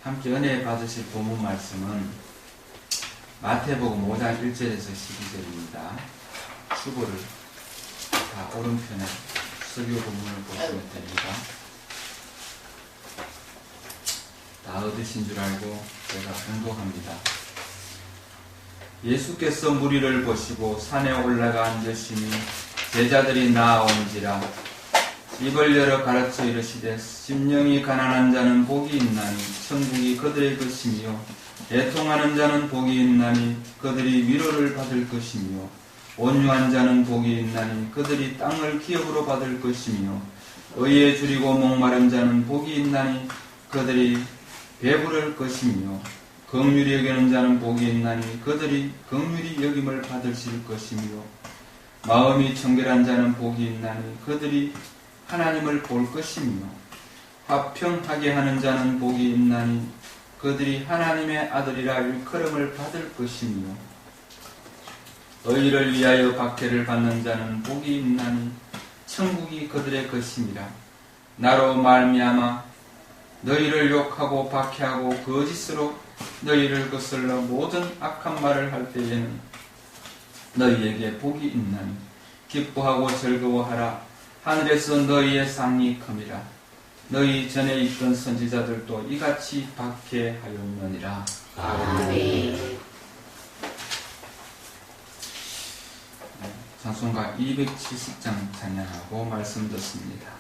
함께 은혜 받으실 본문 말씀은 마태복음 5장 1절에서 12절입니다. 주보를 다 오른편에 설교 본문을 보시면 됩니다. 다 얻으신 줄 알고 제가 공독합니다. 예수께서 무리를 보시고 산에 올라가 앉으시니 제자들이 나아온지라. 입을 열어 가르쳐 이르시되 심령이 가난한 자는 복이 있나니 천국이 그들의 것이며 애통하는 자는 복이 있나니 그들이 위로를 받을 것이며 온유한 자는 복이 있나니 그들이 땅을 기업으로 받을 것이며 의에 줄이고 목마른 자는 복이 있나니 그들이 배부를 것이며 긍휼히 여기는 자는 복이 있나니 그들이 긍휼히 여김을 받으실 것이며 마음이 청결한 자는 복이 있나니 그들이 하나님을 볼 것이며 화평하게 하는 자는 복이 있나니 그들이 하나님의 아들이라 일컬음을 받을 것이며 의를 위하여 박해를 받는 자는 복이 있나니 천국이 그들의 것이니라. 나로 말미암아 너희를 욕하고 박해하고 거짓으로 너희를 거슬러 모든 악한 말을 할 때에는 너희에게 복이 있나니 기뻐하고 즐거워하라. 하늘에서 너희의 상이 큼이라. 너희 전에 있던 선지자들도 이같이 박해하였느니라. 아멘. 찬송가 270장 찬양하고 말씀 듣습니다.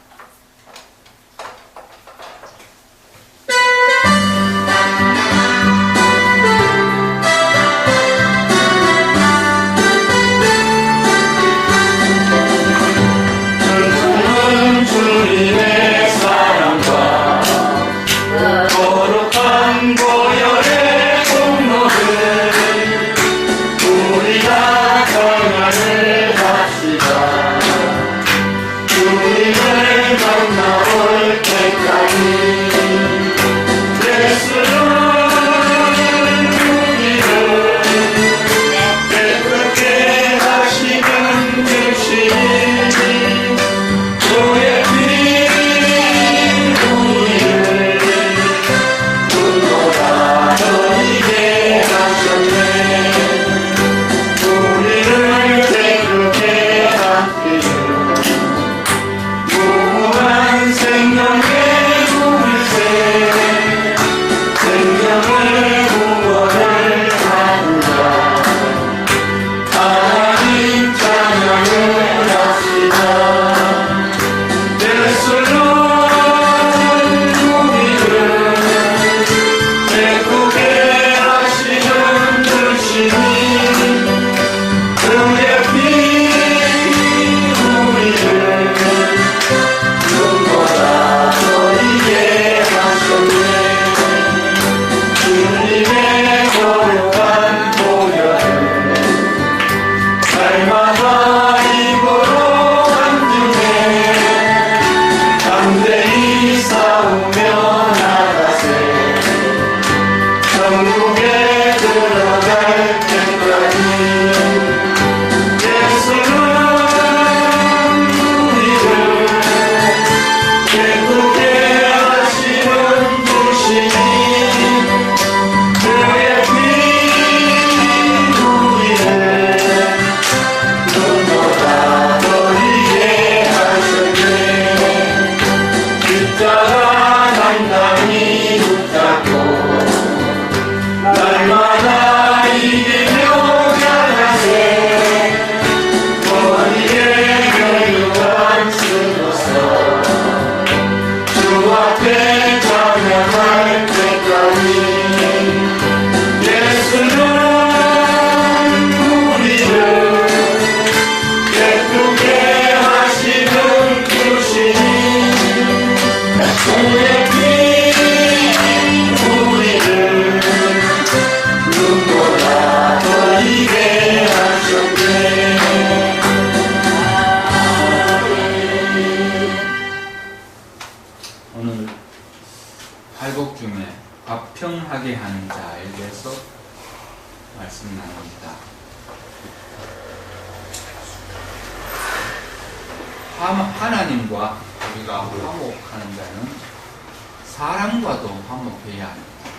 화평하게 하는 자에 대해서 말씀 나눕니다. 하나님과 우리가 화목하는 자는 사람과도 화목해야 합니다.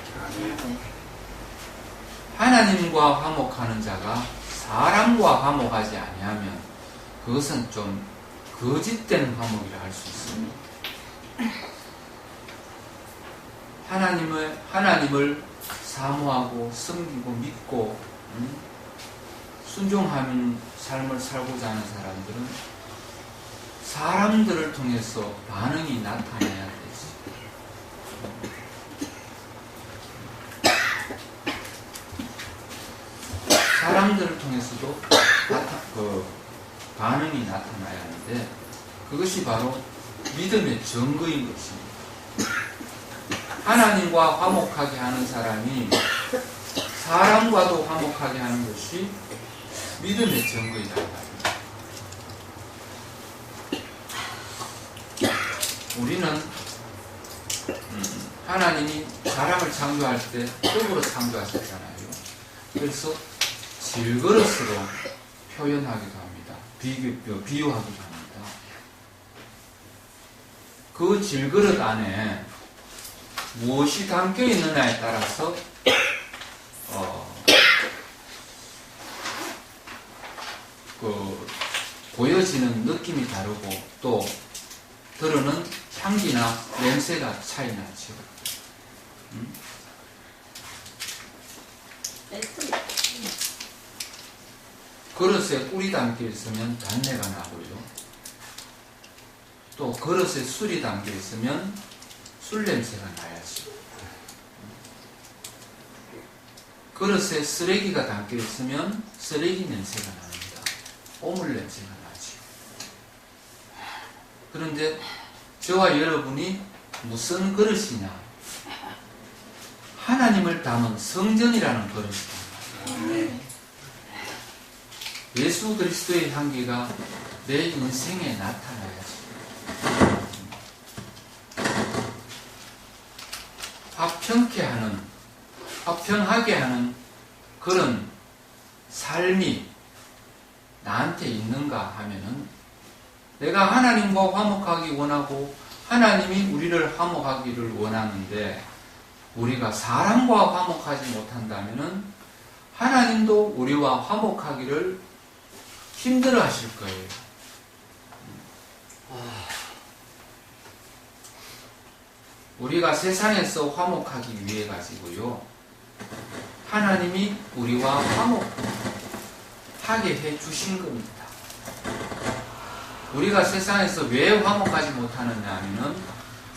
하나님과 화목하는 자가 사람과 화목하지 아니하면 그것은 좀 거짓된 화목이라 할 수 있습니다. 하나님을 사모하고 섬기고 믿고 순종하는 삶을 살고자 하는 사람들은 사람들을 통해서 반응이 나타나야 되지. 사람들을 통해서도 반응이 나타나야 하는데 그것이 바로 믿음의 증거인 것입니다. 하나님과 화목하게 하는 사람이 사람과도 화목하게 하는 것이 믿음의 증거이다. 우리는 하나님이 사람을 창조할 때 떡으로 창조하셨잖아요. 그래서 질그릇으로 표현하기도 합니다. 비유하기도 합니다. 그 질그릇 안에 무엇이 담겨 있느냐에 따라서 보여지는 느낌이 다르고 또 들어는 향기나 냄새가 차이 나죠. 그릇에 꿀이 담겨 있으면 단내가 나고요. 또 그릇에 술이 담겨 있으면 술 냄새가 나야죠. 그릇에 쓰레기가 담겨 있으면 쓰레기 냄새가 납니다. 오물 냄새가 나죠. 그런데 저와 여러분이 무슨 그릇이냐? 하나님을 담은 성전이라는 그릇이다. 예수 그리스도의 향기가 내 인생에 나타나야지. 화평하게 하는 그런 삶이 나한테 있는가 하면은 내가 하나님과 화목하기 원하고 하나님이 우리를 화목하기를 원하는데 우리가 사람과 화목하지 못한다면은 하나님도 우리와 화목하기를 힘들어 하실 거예요. 우리가 세상에서 화목하기 위해 가지고요. 하나님이 우리와 화목하게 해 주신 겁니다. 우리가 세상에서 왜 화목하지 못하느냐 하면은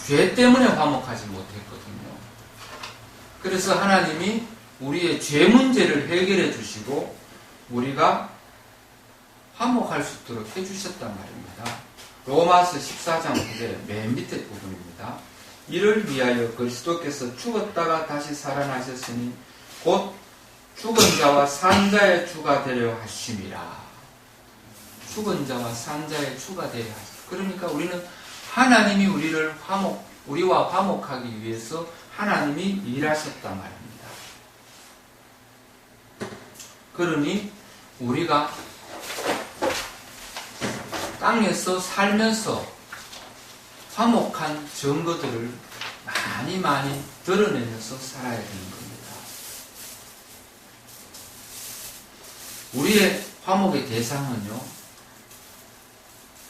죄 때문에 화목하지 못했거든요. 그래서 하나님이 우리의 죄 문제를 해결해 주시고 우리가 화목할 수 있도록 해주셨단 말입니다. 로마서 14장 9절 맨 밑에 부분입니다. 이를 위하여 그리스도께서 죽었다가 다시 살아나셨으니 곧 죽은 자와 산 자의 주가 되려 하심이라. 죽은 자와 산 자의 주가 되려 하심. 그러니까 우리는 하나님이 우리와 화목하기 위해서 하나님이 일하셨단 말입니다. 그러니 우리가 땅에서 살면서 화목한 증거들을 많이 드러내면서 살아야 되는 겁니다. 우리의 화목의 대상은요,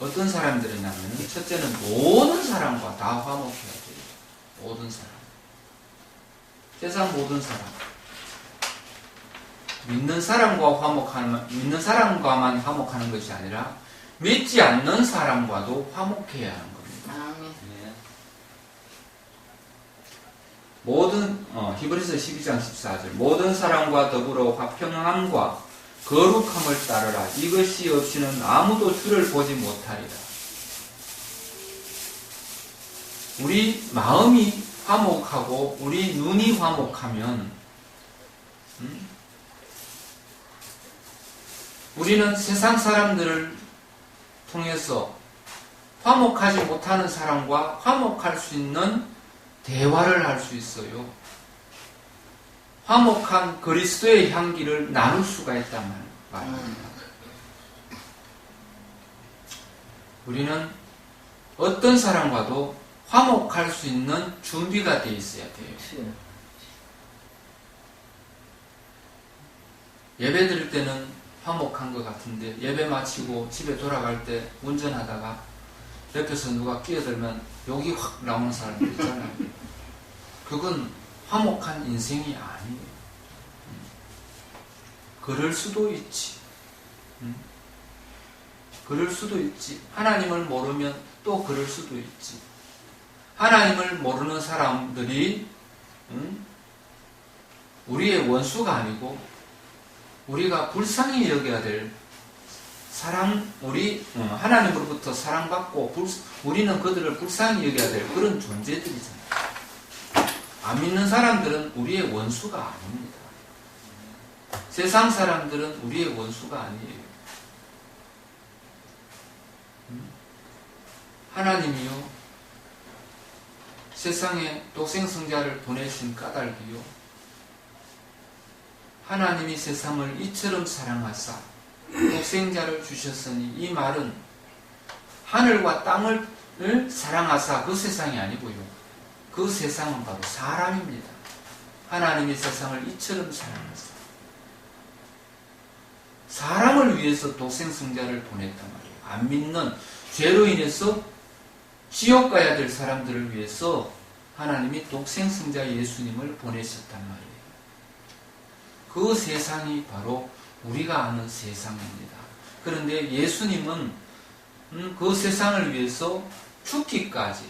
어떤 사람들이냐면, 첫째는 모든 사람과 다 화목해야 돼요. 모든 사람. 세상 모든 사람. 믿는 사람과만 화목하는 것이 아니라, 믿지 않는 사람과도 화목해야 하는 겁니다. 히브리서 12장 14절 모든 사람과 더불어 화평함과 거룩함을 따르라. 이것이 없이는 아무도 주를 보지 못하리라. 우리 마음이 화목하고 우리 눈이 화목하면 우리는 세상 사람들을 통해서 화목하지 못하는 사람과 화목할 수 있는 대화를 할 수 있어요. 화목한 그리스도의 향기를 나눌 수가 있단 말입니다. 우리는 어떤 사람과도 화목할 수 있는 준비가 되어 있어야 돼요. 예배 드릴 때는 화목한 것 같은데 예배 마치고 집에 돌아갈 때 운전하다가 옆에서 누가 끼어들면 욕이 확 나오는 사람들 있잖아요. 그건 화목한 인생이 아니에요. 그럴 수도 있지. 그럴 수도 있지. 하나님을 모르면 또 그럴 수도 있지. 하나님을 모르는 사람들이 우리의 원수가 아니고 우리가 불쌍히 여겨야 될 하나님으로부터 사랑받고 우리는 그들을 불쌍히 여겨야 될 그런 존재들이잖아요. 안 믿는 사람들은 우리의 원수가 아닙니다. 세상 사람들은 우리의 원수가 아니에요. 하나님이요 세상에 독생성자를 보내신 까닭이요 하나님이 세상을 이처럼 사랑하사 독생자를 주셨으니 이 말은 하늘과 땅을 사랑하사 그 세상이 아니고요. 그 세상은 바로 사람입니다. 하나님이 세상을 이처럼 사랑하사 사람을 위해서 독생성자를 보냈단 말이에요. 안 믿는 죄로 인해서 지옥 가야 될 사람들을 위해서 하나님이 독생성자 예수님을 보내셨단 말이에요. 그 세상이 바로 우리가 아는 세상입니다. 그런데 예수님은 그 세상을 위해서 죽기까지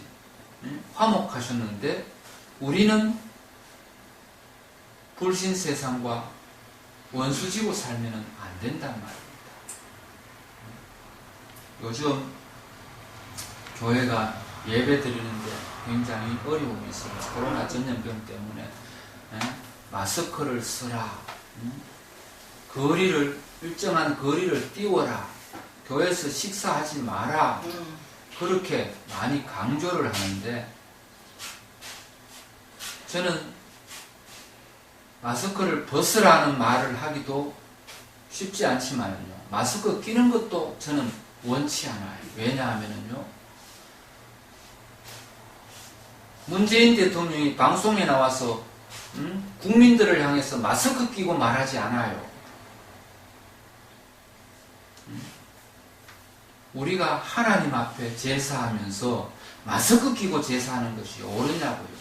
화목하셨는데 우리는 불신 세상과 원수지고 살면 안 된단 말입니다. 요즘 교회가 예배 드리는데 굉장히 어려움이 있어요. 코로나 전염병 때문에 마스크를 쓰라, 일정한 거리를 띄워라, 교회에서 식사하지 마라, 그렇게 많이 강조를 하는데 저는 마스크를 벗으라는 말을 하기도 쉽지 않지만요. 마스크 끼는 것도 저는 원치 않아요. 왜냐하면요. 문재인 대통령이 방송에 나와서 국민들을 향해서 마스크 끼고 말하지 않아요. 우리가 하나님 앞에 제사하면서 마스크 끼고 제사하는 것이 옳으냐고요.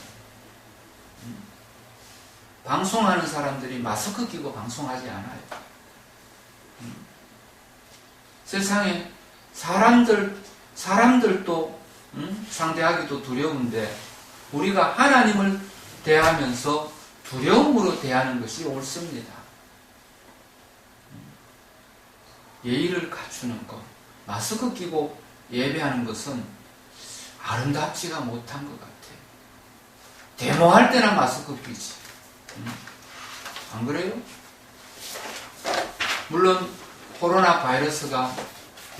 방송하는 사람들이 마스크 끼고 방송하지 않아요. 세상에 사람들도 상대하기도 두려운데 우리가 하나님을 대하면서 두려움으로 대하는 것이 옳습니다. 예의를 갖추는 것, 마스크 끼고 예배하는 것은 아름답지가 못한 것 같아요. 데모할 때나 마스크 끼지. 안 그래요? 물론 코로나 바이러스가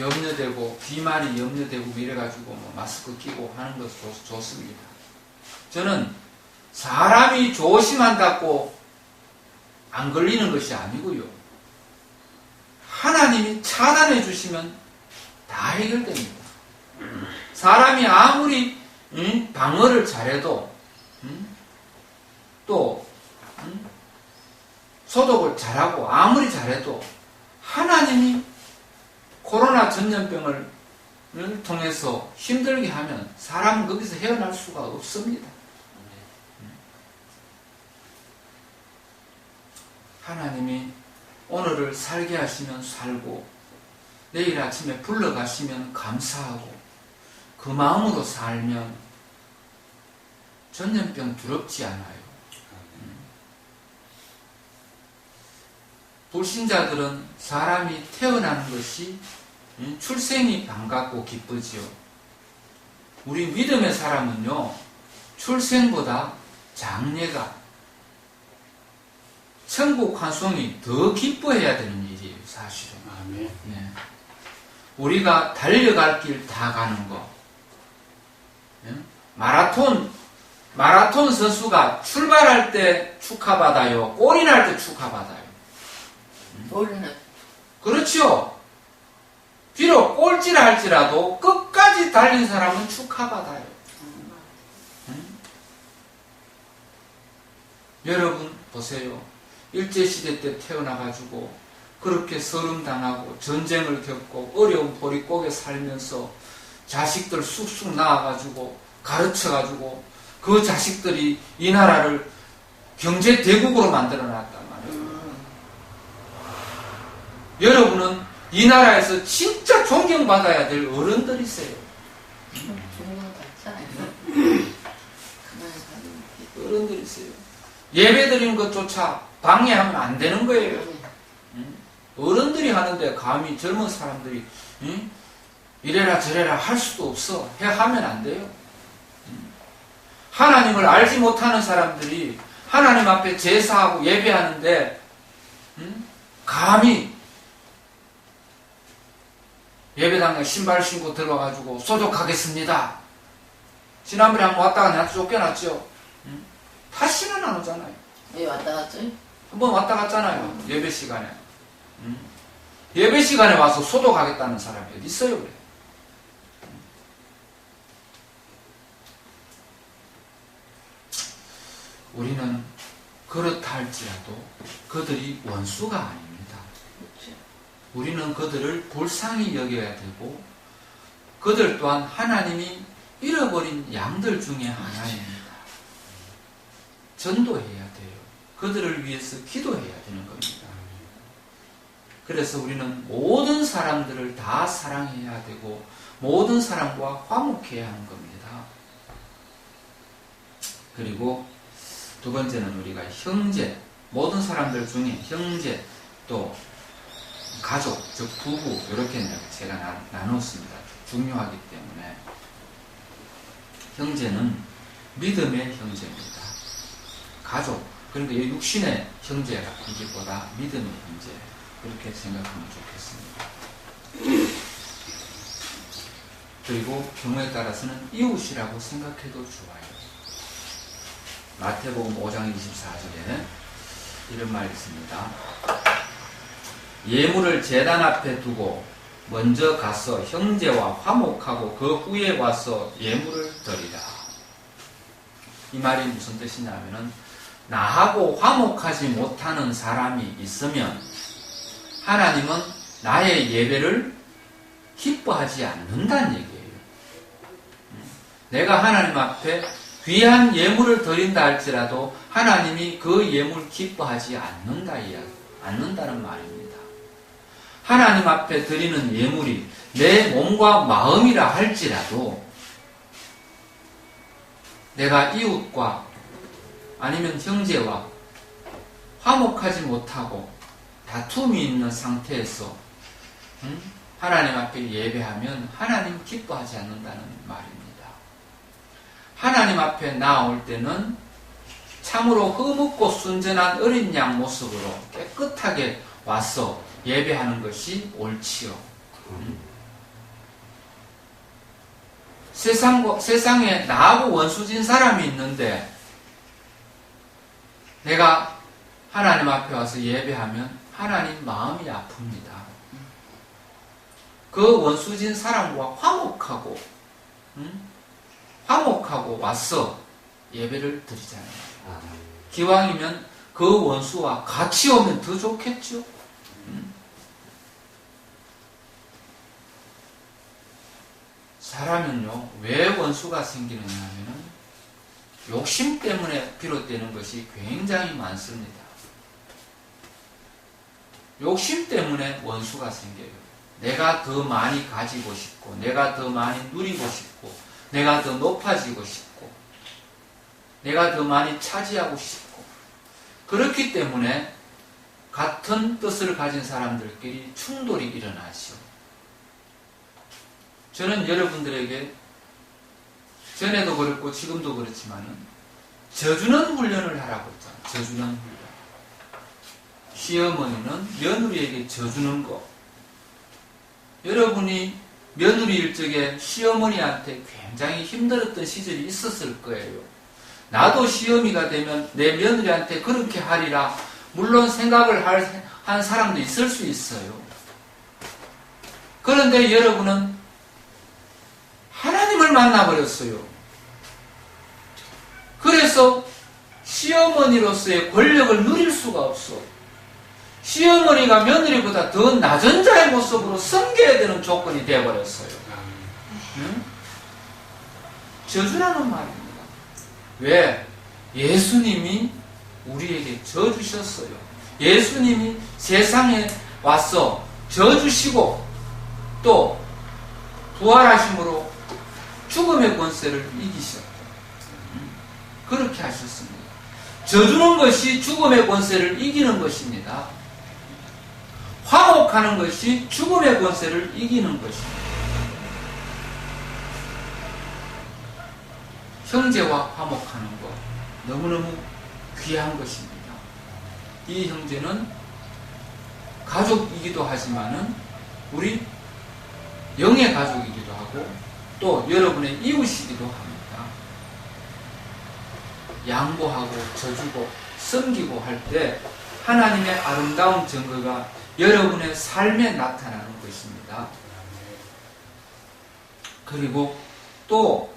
염려되고 비만이 염려되고 이래가지고 마스크 끼고 하는 것도 좋습니다. 저는 사람이 조심한다고 안 걸리는 것이 아니고요. 하나님이 차단해 주시면 다 해결됩니다. 사람이 아무리 방어를 잘해도 또 소독을 잘하고 아무리 잘해도 하나님이 코로나 전염병을 통해서 힘들게 하면 사람은 거기서 헤어날 수가 없습니다. 하나님이 오늘을 살게 하시면 살고 내일 아침에 불러가시면 감사하고 그 마음으로 살면 전염병 두렵지 않아요. 불신자들은 사람이 태어나는 것이 출생이 반갑고 기쁘지요. 우리 믿음의 사람은요, 출생보다 장례가 천국 환송이 더 기뻐해야 되는 일이에요, 사실은. 아멘. 네. 우리가 달려갈 길 다 가는 거. 네? 마라톤 선수가 출발할 때 축하받아요. 골이 날 때 축하받아요. 우리는 그렇죠. 비록 꼴찌라 할지라도 끝까지 달린 사람은 축하받아요. 여러분 보세요. 일제시대 때 태어나가지고 그렇게 서름당하고 전쟁을 겪고 어려운 보릿고개 살면서 자식들 쑥쑥 낳아가지고 가르쳐가지고 그 자식들이 이 나라를 경제 대국으로 만들어놨단 말이에요. 여러분은 이 나라에서 진짜 존경받아야 될 어른들이세요. 존경받잖아요. 어른들이세요. 예배 드리는 것조차 방해하면 안 되는 거예요. 어른들이 하는데 감히 젊은 사람들이 이래라 저래라 할 수도 없어. 하면 안 돼요. 하나님을 알지 못하는 사람들이 하나님 앞에 제사하고 예배하는데 감히 예배당에 신발 신고 들어가가지고 소독하겠습니다. 지난번에 한번 왔다가 나한테 쫓겨났죠. 다시는 안 오잖아요. 왜 왔다 갔지? 한번 왔다 갔잖아요. 예배 시간에. 예배 시간에 와서 소독하겠다는 사람이 어디 있어요, 그래? 우리는 그렇다 할지라도 그들이 원수가 아닙니다. 우리는 그들을 불쌍히 여겨야 되고 그들 또한 하나님이 잃어버린 양들 중에 하나입니다. 전도해야 돼요. 그들을 위해서 기도해야 되는 겁니다. 그래서 우리는 모든 사람들을 다 사랑해야 되고 모든 사람과 화목해야 하는 겁니다. 그리고 두 번째는 우리가 형제, 모든 사람들 중에 형제, 또 가족, 즉 부부 이렇게 제가 나눴습니다. 중요하기 때문에 형제는 믿음의 형제입니다. 가족, 그러니까 육신의 형제이기보다 믿음의 형제 그렇게 생각하면 좋겠습니다. 그리고 경우에 따라서는 이웃이라고 생각해도 좋아요. 마태복음 5장 24절에 이런 말이 있습니다. 예물을 제단 앞에 두고 먼저 가서 형제와 화목하고 그 후에 와서 예물을 드리라. 이 말이 무슨 뜻이냐면은 나하고 화목하지 못하는 사람이 있으면 하나님은 나의 예배를 기뻐하지 않는다는 얘기예요. 내가 하나님 앞에 귀한 예물을 드린다 할지라도 하나님이 그 예물 기뻐하지 않는다는 말입니다. 하나님 앞에 드리는 예물이 내 몸과 마음이라 할지라도 내가 이웃과 아니면 형제와 화목하지 못하고 다툼이 있는 상태에서 하나님 앞에 예배하면 하나님 기뻐하지 않는다는 말입니다. 하나님 앞에 나올 때는 참으로 흠없고 순전한 어린 양 모습으로 깨끗하게 와서 예배하는 것이 옳지요. 세상에 나하고 원수진 사람이 있는데 내가 하나님 앞에 와서 예배하면 하나님 마음이 아픕니다. 그 원수진 사람과 화목하고 와서 예배를 드리잖아요. 기왕이면 그 원수와 같이 오면 더 좋겠죠. 사람은요, 왜 원수가 생기느냐 하면은 욕심 때문에 비롯되는 것이 굉장히 많습니다. 욕심 때문에 원수가 생겨요. 내가 더 많이 가지고 싶고, 내가 더 많이 누리고 싶고, 내가 더 높아지고 싶고, 내가 더 많이 차지하고 싶고, 그렇기 때문에 같은 뜻을 가진 사람들끼리 충돌이 일어나죠. 저는 여러분들에게 전에도 그랬고 지금도 그렇지만은 져주는 훈련을 하라고 했잖아요. 져주는 훈련. 시어머니는 며느리에게 져주는 거. 여러분이 며느리일 적에 시어머니한테 굉장히 힘들었던 시절이 있었을 거예요. 나도 시어미가 되면 내 며느리한테 그렇게 하리라 물론 생각을 한 사람도 있을 수 있어요. 그런데 여러분은 하나님을 만나버렸어요. 그래서 시어머니로서의 권력을 누릴 수가 없어. 시어머니가 며느리보다 더 낮은 자의 모습으로 섬겨야 되는 조건이 되어버렸어요. 응? 저주라는 말입니다. 왜? 예수님이 우리에게 져주셨어요. 예수님이 세상에 와서 져주시고 또 부활하심으로 죽음의 권세를 이기셨고 그렇게 하셨습니다. 져주는 것이 죽음의 권세를 이기는 것입니다. 화목하는 것이 죽음의 권세를 이기는 것입니다. 형제와 화목하는 것 너무너무 귀한 것입니다. 이 형제는 가족이기도 하지만은 우리 영의 가족이기도 하고 또 여러분의 이웃이기도 합니다. 양보하고 져주고 섬기고 할 때 하나님의 아름다운 증거가 여러분의 삶에 나타나는 것입니다. 그리고 또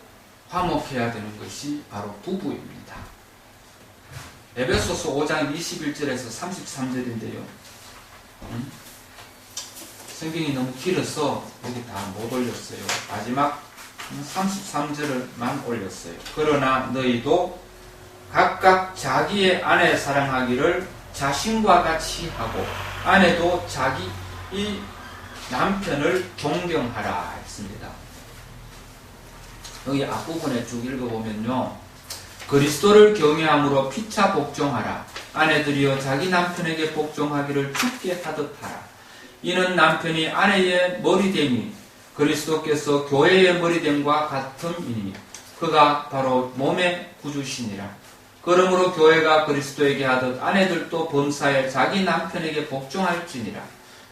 화목해야 되는 것이 바로 부부입니다. 에베소서 5장 21절에서 33절인데요. 성경이 너무 길어서 여기 다 못 올렸어요. 마지막 33절만 올렸어요. 그러나 너희도 각각 자기의 아내 사랑하기를 자신과 같이 하고 아내도 자기 이 남편을 존경하라 했습니다. 여기 앞부분에 쭉 읽어보면요. 그리스도를 경외함으로 피차 복종하라. 아내들이여 자기 남편에게 복종하기를 죽게 하듯 하라. 이는 남편이 아내의 머리됨이 그리스도께서 교회의 머리됨과 같음이니 그가 바로 몸의 구주시니라. 그러므로 교회가 그리스도에게 하듯 아내들도 본사에 자기 남편에게 복종할지니라.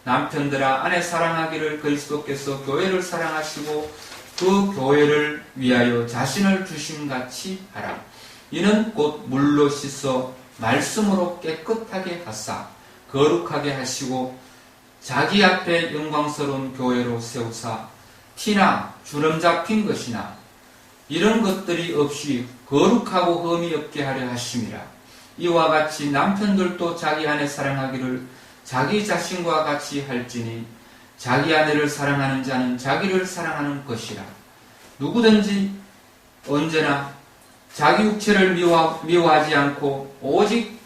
남편들아 아내 사랑하기를 그리스도께서 교회를 사랑하시고 그 교회를 위하여 자신을 주심같이 하라. 이는 곧 물로 씻어 말씀으로 깨끗하게 하사 거룩하게 하시고 자기 앞에 영광스러운 교회로 세우사 티나 주름 잡힌 것이나 이런 것들이 없이 거룩하고 흠이 없게 하려 하심이라. 이와 같이 남편들도 자기 아내 사랑하기를 자기 자신과 같이 할지니 자기 아내를 사랑하는 자는 자기를 사랑하는 것이라. 누구든지 언제나 자기 육체를 미워하지 않고 오직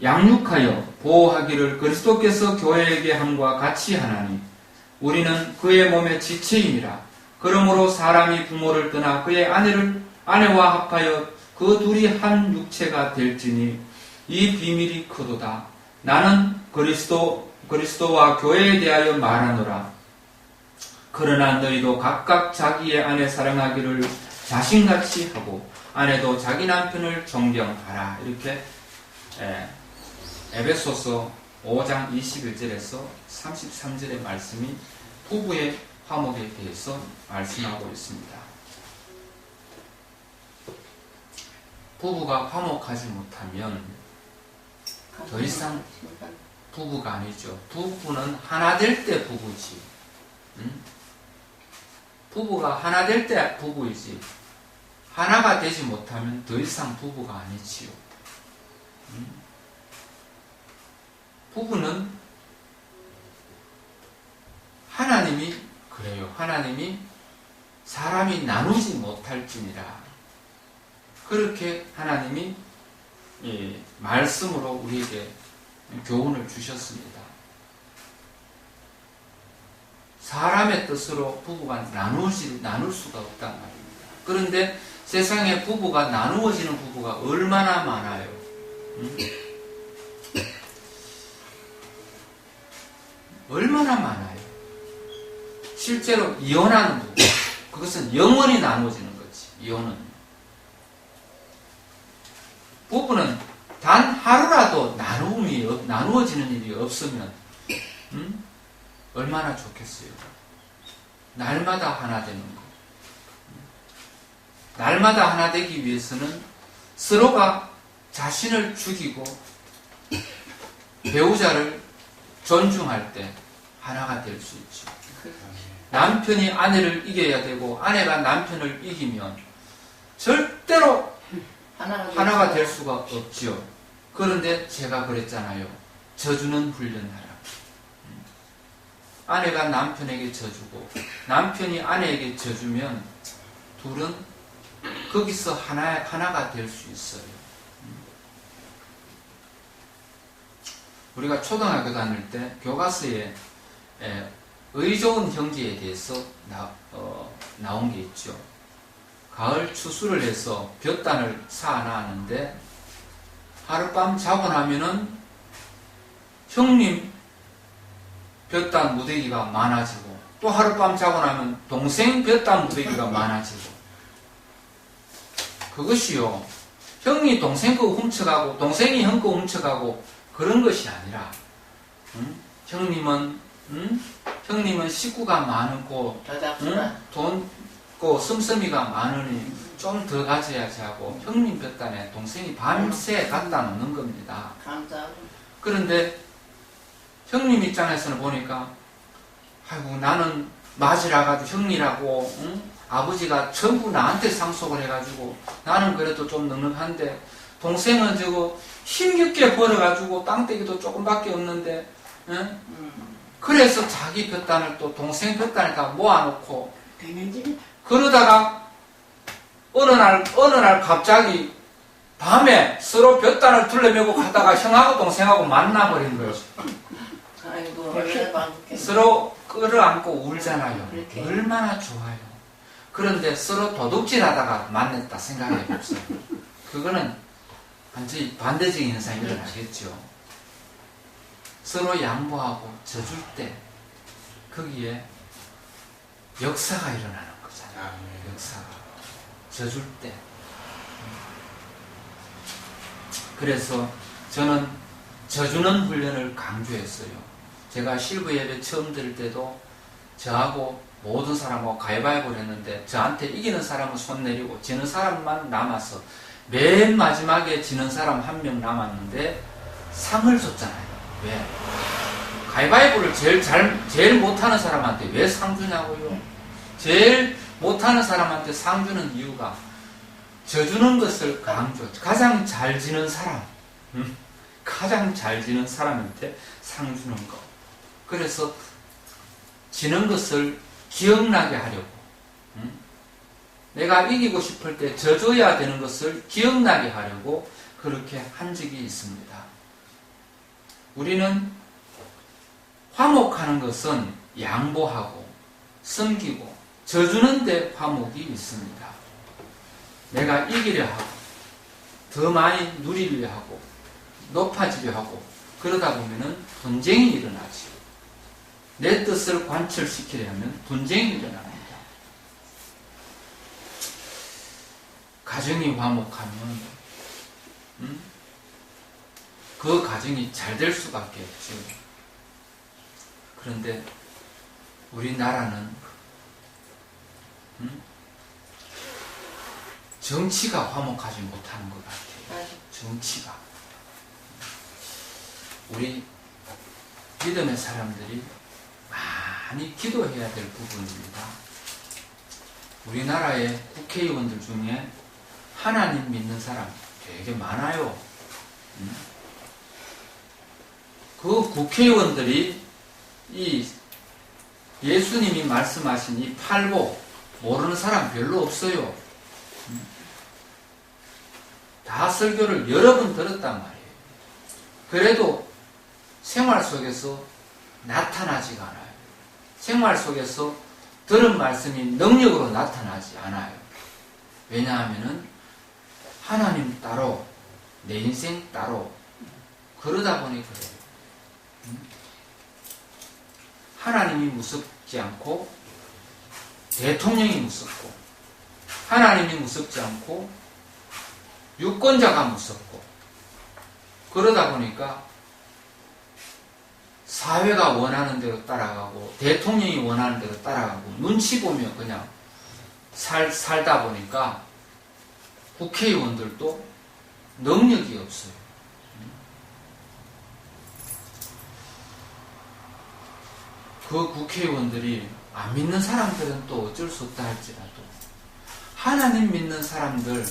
양육하여 보호하기를 그리스도께서 교회에게 함과 같이 하나니 우리는 그의 몸의 지체임이라. 그러므로 사람이 부모를 떠나 그의 아내와 합하여 그 둘이 한 육체가 될지니 이 비밀이 크도다. 나는 그리스도와 교회에 대하여 말하노라. 그러나 너희도 각각 자기의 아내 사랑하기를 자신같이 하고 아내도 자기 남편을 존경하라. 이렇게 에베소서 5장 21절에서 33절의 말씀이 부부의 화목에 대해서 말씀하고 있습니다. 부부가 화목하지 못하면 더 이상 부부가 아니죠. 부부는 하나 될 때 부부지. 부부가 하나 될 때 부부이지. 하나가 되지 못하면 더 이상 부부가 아니지요. 부부는 하나님이 그래요. 하나님이 사람이 나누지 못할지니라. 그렇게 하나님이 말씀으로 우리에게 교훈을 주셨습니다. 사람의 뜻으로 부부가 나눌 수가 없단 말입니다. 그런데 세상에 부부가 나누어지는 부부가 얼마나 많아요. 얼마나 많아요. 실제로 이혼하는 부부, 그것은 영원히 나누어지는 거지. 이혼은. 부부는 단 하루라도 나누어지는 일이 없으면 얼마나 좋겠어요. 날마다 하나 되는 거. 날마다 하나 되기 위해서는 서로가 자신을 죽이고 배우자를 존중할 때 하나가 될 수 있죠. 남편이 아내를 이겨야 되고 아내가 남편을 이기면 절대로 하나가 될 수가 없지요. 그런데 제가 그랬잖아요. 져주는 훈련하라. 아내가 남편에게 져주고 남편이 아내에게 져주면 둘은 거기서 하나가 될 수 있어요. 우리가 초등학교 다닐 때 교과서에 의 좋은 형제에 대해서 나온 게 있죠. 가을 추수를 해서 볕단을 쌓아놨는데 하룻밤 자고 나면은 형님 볕단 무더기가 많아지고 또 하룻밤 자고 나면 동생 볕단 무더기가 많아지고 그것이요 형이 동생 거 훔쳐가고 동생이 형 거 훔쳐가고 그런 것이 아니라 형님은 식구가 많고 돈 있고 씀씀이가 많으니 좀 더 가져야지 하고 형님 볕단에 동생이 밤새 갖다 놓는 겁니다. 감사하고. 그런데 형님 입장에서는 보니까 아이고 나는 맞으라 가지고 형이라고 아버지가 전부 나한테 상속을 해가지고 나는 그래도 좀 넉넉한데 동생은 저거 힘겹게 벌어가지고 땅떼기도 조금밖에 없는데 그래서 자기 볕단을 또 동생 볕단에다 모아놓고 그러다가 어느 날 갑자기 밤에 서로 볕단을 둘러매고 가다가 형하고 동생하고 만나버린 거예요. 아이고, 얼마나 반갑겠네. 서로 끌어안고 울잖아요. 그렇게. 얼마나 좋아요. 그런데 서로 도둑질하다가 만났다 생각해 봅시다. 그거는 완전히 반대적인 현상이 일어나겠죠. 서로 양보하고 져줄 때 거기에 역사가 일어나는 거잖아요. 역사가 져줄 때. 그래서 저는 져주는 훈련을 강조했어요. 제가 실부 예배 처음 들을 때도 저하고 모든 사람하고 가위바위보를 했는데 저한테 이기는 사람은 손 내리고 지는 사람만 남아서 맨 마지막에 지는 사람 한 명 남았는데 상을 줬잖아요. 왜? 가위바위보를 제일 못하는 사람한테 왜 상 주냐고요? 제일 못하는 사람한테 상 주는 이유가 져주는 것을 강조. 가장 잘 지는 사람, 가장 잘 지는 사람한테 상 주는 거. 그래서 지는 것을 기억나게 하려고. 내가 이기고 싶을 때 져줘야 되는 것을 기억나게 하려고 그렇게 한 적이 있습니다. 우리는 화목하는 것은 양보하고 섬기고 져주는 데 화목이 있습니다. 내가 이기려 하고 더 많이 누리려 하고 높아지려 하고 그러다 보면은 분쟁이 일어나지. 내 뜻을 관철시키려면 분쟁이 일어납니다. 가정이 화목하면 그 가정이 잘 될 수밖에 없죠. 그런데 우리나라는 정치가 화목하지 못하는 것 같아요. 정치가. 우리 믿음의 사람들이 많이 기도해야 될 부분입니다. 우리나라의 국회의원들 중에 하나님 믿는 사람 되게 많아요. 그 국회의원들이 이 예수님이 말씀하신 이 팔복 모르는 사람 별로 없어요. 다 설교를 여러 번 들었단 말이에요. 그래도 생활 속에서 나타나지가 않아요. 생활 속에서 들은 말씀이 능력으로 나타나지 않아요. 왜냐하면은 하나님 따로 내 인생 따로 그러다 보니 그래요. 하나님이 무섭지 않고 대통령이 무섭고 하나님이 무섭지 않고 유권자가 무섭고 그러다 보니까 사회가 원하는 대로 따라가고 대통령이 원하는 대로 따라가고 눈치 보며 그냥 살다 보니까 국회의원들도 능력이 없어요. 그 국회의원들이 안 믿는 사람들은 또 어쩔 수 없다 할지라도 하나님 믿는 사람들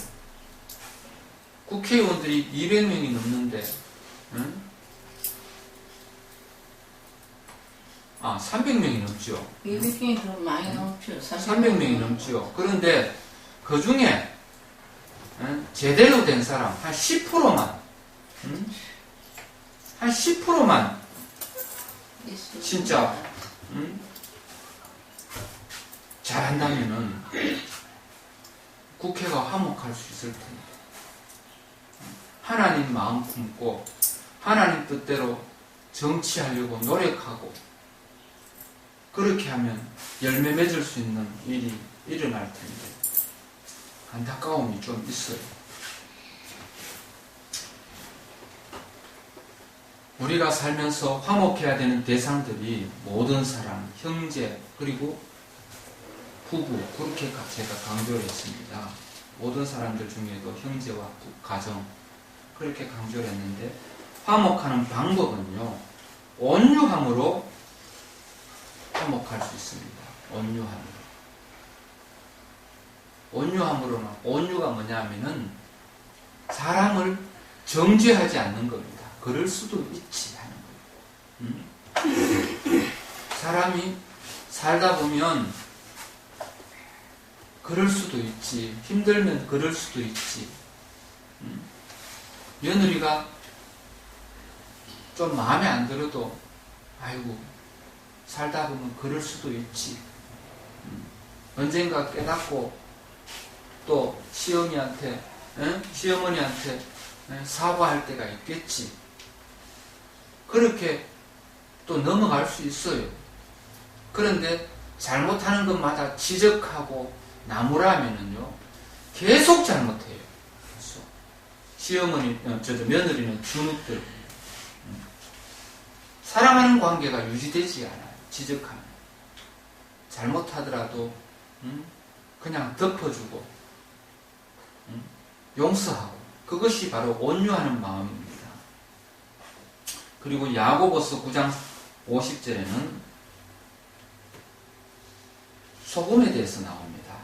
국회의원들이 200명이 넘는데 300명이 넘죠. 200명이 더 많이 넘죠. 300명이 넘죠. 그런데 그 중에 제대로 된 사람 한 10%만 한 10%만 진짜 잘한다면은 국회가 화목할 수 있을 텐데 하나님 마음 품고 하나님 뜻대로 정치하려고 노력하고 그렇게 하면 열매 맺을 수 있는 일이 일어날 텐데 안타까움이 좀 있어요. 우리가 살면서 화목해야 되는 대상들이 모든 사람, 형제, 그리고 부부, 그렇게 제가 강조를 했습니다. 모든 사람들 중에도 형제와 가정, 그렇게 강조를 했는데, 화목하는 방법은요, 온유함으로 화목할 수 있습니다. 온유함으로. 온유함으로는, 온유가 뭐냐면은, 사람을 정죄하지 않는 겁니다. 그럴 수도 있지 하는 거예요. 사람이 살다 보면 그럴 수도 있지. 힘들면 그럴 수도 있지. 며느리가 좀 마음에 안 들어도 아이고 살다 보면 그럴 수도 있지. 언젠가 깨닫고 또 시어머니한테 사과할 때가 있겠지. 그렇게 또 넘어갈 수 있어요. 그런데 잘못하는 것마다 지적하고 나무라면은요, 계속 잘못해요. 시어머니, 며느리는 주눅들. 사랑하는 관계가 유지되지 않아요. 지적하면. 잘못하더라도, 그냥 덮어주고, 용서하고. 그것이 바로 온유하는 마음입니다. 그리고 야고보서 9장 50절에는 소금에 대해서 나옵니다.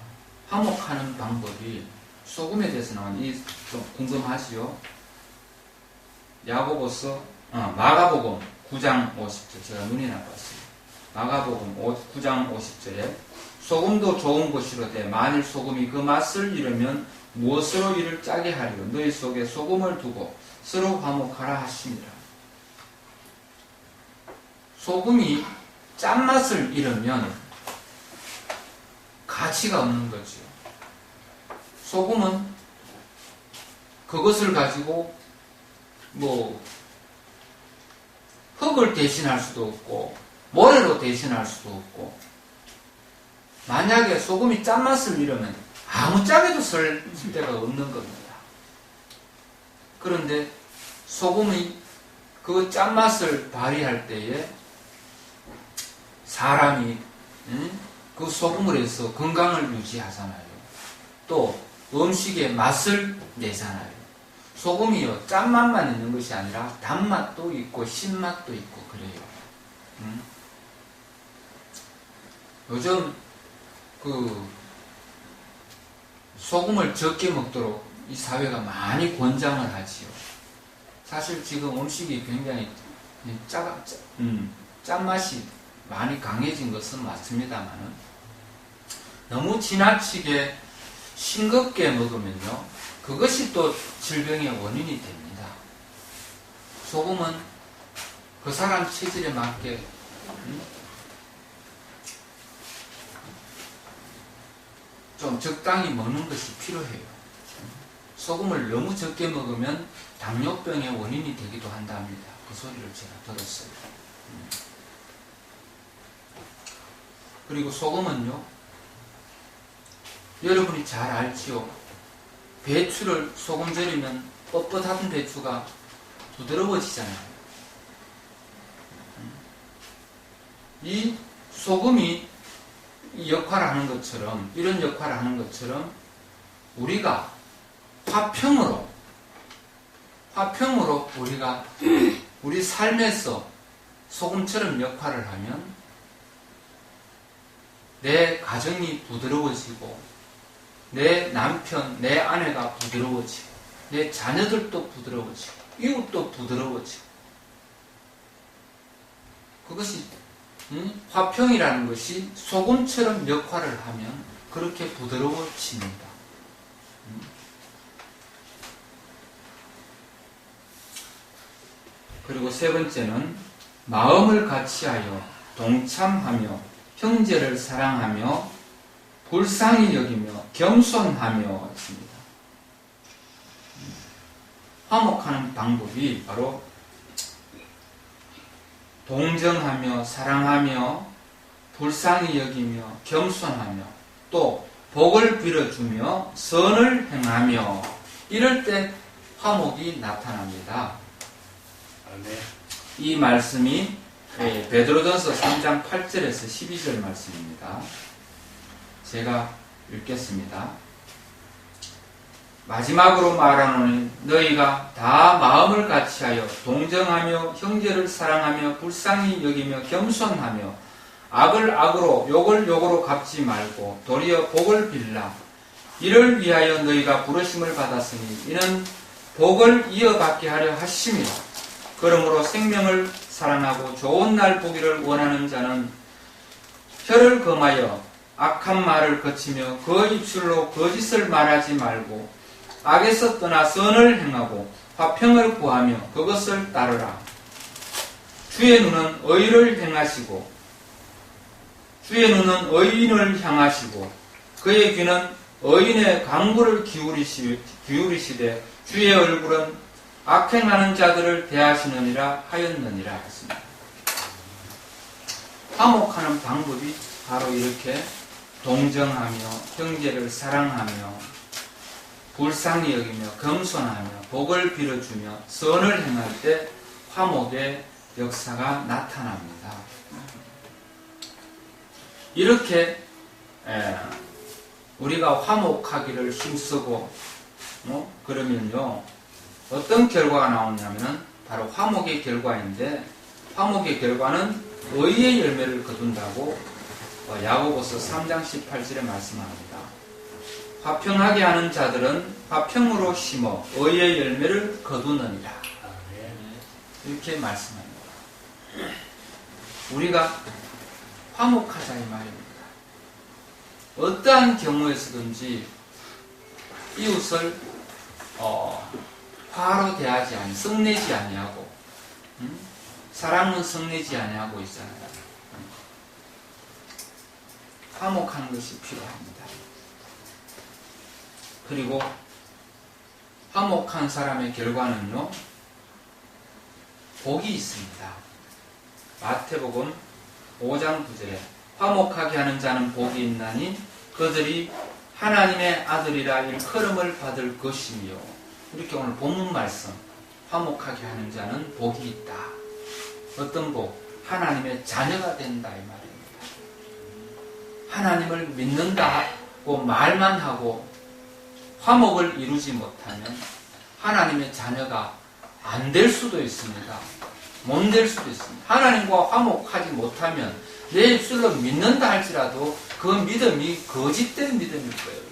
화목하는 방법이 소금에 대해서 나오는 좀 궁금하지요? 마가복음 9장 50절 제가 눈이 나빴어요. 마가복음 9장 50절에 소금도 좋은 것이로되 만일 소금이 그 맛을 잃으면 무엇으로 이를 짜게 하리요? 너희 속에 소금을 두고 서로 화목하라 하시니라. 소금이 짠맛을 잃으면 가치가 없는 거죠. 소금은 그것을 가지고 흙을 대신할 수도 없고 모래로 대신할 수도 없고, 만약에 소금이 짠맛을 잃으면 아무짝에도 쓸 데가 없는 겁니다. 그런데 소금이 그 짠맛을 발휘할 때에 사람이 그 소금을 해서 건강을 유지하잖아요. 또 음식의 맛을 내잖아요. 소금이요, 짠맛만 있는 것이 아니라 단맛도 있고 신맛도 있고 그래요. 요즘 소금을 적게 먹도록 이 사회가 많이 권장을 하지요. 사실 지금 음식이 굉장히 짠맛이 많이 강해진 것은 맞습니다만 너무 지나치게 싱겁게 먹으면요, 그것이 또 질병의 원인이 됩니다. 소금은 그 사람 체질에 맞게 좀 적당히 먹는 것이 필요해요. 소금을 너무 적게 먹으면 당뇨병의 원인이 되기도 한답니다. 그 소리를 제가 들었어요. 그리고 소금은요, 여러분이 잘 알지요. 배추를 소금 절이면 뻣뻣한 배추가 부드러워지잖아요. 이 소금이 이 역할을 하는 것처럼, 이런 역할을 하는 것처럼 우리가 화평으로 우리가 우리 삶에서 소금처럼 역할을 하면 내 가정이 부드러워지고 내 남편, 내 아내가 부드러워지고 내 자녀들도 부드러워지고 이웃도 부드러워지고, 그것이 화평이라는 것이 소금처럼 역할을 하면 그렇게 부드러워집니다. 그리고 세 번째는 마음을 같이하여 동참하며 형제를 사랑하며 불쌍히 여기며 겸손하며 있습니다. 화목하는 방법이 바로 동정하며 사랑하며 불쌍히 여기며 겸손하며 또 복을 빌어주며 선을 행하며 이럴 때 화목이 나타납니다. 이 말씀이 베드로전서 3장 8절에서 12절 말씀입니다. 제가 읽겠습니다. 마지막으로 말하노니 너희가 다 마음을 같이하여 동정하며 형제를 사랑하며 불쌍히 여기며 겸손하며 악을 악으로 욕을 욕으로 갚지 말고 도리어 복을 빌라. 이를 위하여 너희가 부르심을 받았으니 이는 복을 이어받게 하려 하심이라. 그러므로 생명을 사랑하고 좋은 날 보기를 원하는 자는 혀를 금하여 악한 말을 거치며 그 입술로 거짓을 말하지 말고 악에서 떠나 선을 행하고 화평을 구하며 그것을 따르라. 주의 눈은 의를 행하시고 주의 눈은 의인을 향하시고 그의 귀는 의인의 강구를 기울이시되 주의 얼굴은 악행하는 자들을 대하시느니라 하였느니라 했습니다. 화목하는 방법이 바로 이렇게 동정하며 형제를 사랑하며 불쌍히 여기며 겸손하며 복을 빌어주며 선을 행할 때 화목의 역사가 나타납니다. 이렇게 우리가 화목하기를 힘쓰고 그러면요 어떤 결과가 나오냐면은 바로 화목의 결과인데 화목의 결과는 의의 열매를 거둔다고 야고보서 3장 18절에 말씀합니다. 화평하게 하는 자들은 화평으로 심어 의의 열매를 거두느니라. 이렇게 말씀합니다. 우리가 화목하자 이 말입니다. 어떠한 경우에서든지 이웃을 화로 대하지 아니, 썩내지 아니하고 사랑은 썩내지 아니하고 있잖아요. 화목하는 것이 필요합니다. 그리고 화목한 사람의 결과는요 복이 있습니다. 마태복음 5장 9절에 화목하게 하는 자는 복이 있나니 그들이 하나님의 아들이라 일컬음을 받을 것이며 이렇게 오늘 본문 말씀 화목하게 하는 자는 복이 있다. 어떤 복? 하나님의 자녀가 된다 이 말입니다. 하나님을 믿는다고 말만 하고 화목을 이루지 못하면 하나님의 자녀가 안 될 수도 있습니다. 못 될 수도 있습니다. 하나님과 화목하지 못하면 내 입술로 믿는다 할지라도 그 믿음이 거짓된 믿음일 거예요.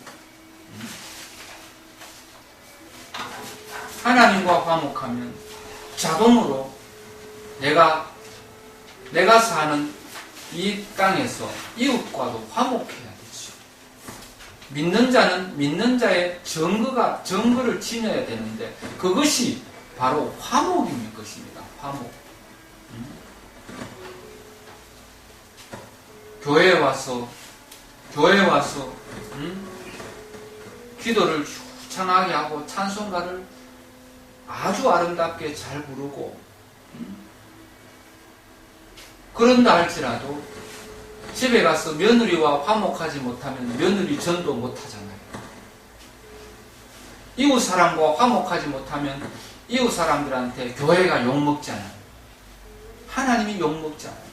하나님과 화목하면 자동으로 내가 사는 이 땅에서 이웃과도 화목해야 되죠. 믿는 자는 믿는 자의 증거를 지녀야 되는데 그것이 바로 화목인 것입니다. 화목. 교회에 와서 기도를 유창하게 하고 찬송가를 아주 아름답게 잘 부르고 그런다 할지라도 집에 가서 며느리와 화목하지 못하면 며느리 전도 못하잖아요. 이웃 사람과 화목하지 못하면 이웃 사람들한테 교회가 욕먹잖아요. 하나님이 욕먹잖아요.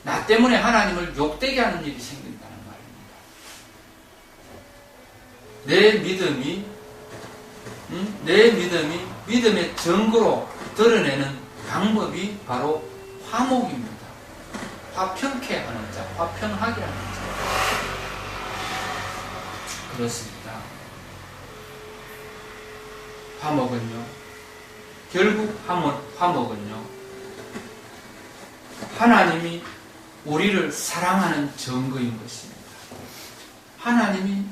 나 때문에 하나님을 욕되게 하는 일이 생긴다는 말입니다. 내 믿음이 믿음의 증거로 드러내는 방법이 바로 화목입니다. 화평케 하는 자, 화평하게 하는 자. 그렇습니다. 화목은요, 결국 화목은요, 하나님이 우리를 사랑하는 증거인 것입니다. 하나님이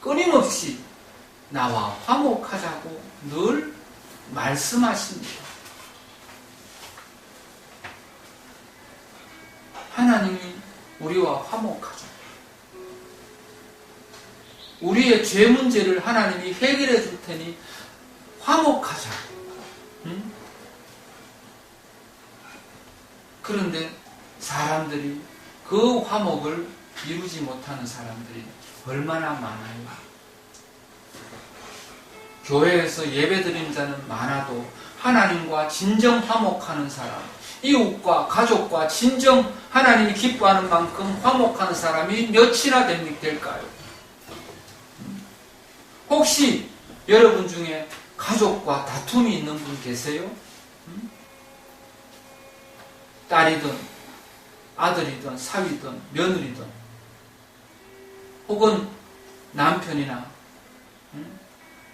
끊임없이 나와 화목하자고 늘 말씀하십니다. 하나님이 우리와 화목하자. 우리의 죄 문제를 하나님이 해결해 줄 테니 화목하자. 응? 그런데 사람들이 그 화목을 이루지 못하는 사람들이 얼마나 많아요. 교회에서 예배드린 자는 많아도 하나님과 진정 화목하는 사람, 이웃과 가족과 진정 하나님이 기뻐하는 만큼 화목하는 사람이 몇이나 될까요? 혹시 여러분 중에 가족과 다툼이 있는 분 계세요? 딸이든 아들이든 사위든 며느리든 혹은 남편이나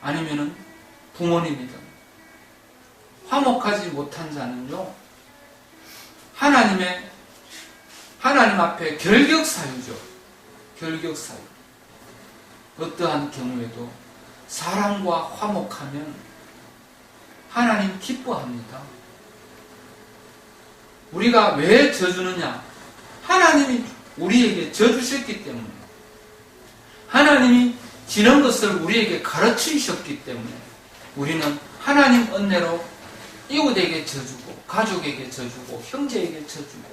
아니면은 부모님이든 화목하지 못한 자는요, 하나님 앞에 결격사유죠. 결격사유. 어떠한 경우에도 사람과 화목하면 하나님 기뻐합니다. 우리가 왜 져주느냐? 하나님이 우리에게 져주셨기 때문에, 하나님이 지는 것을 우리에게 가르치셨기 때문에 우리는 하나님 은혜로 이웃에게 져주고 가족에게 져주고 형제에게 져주고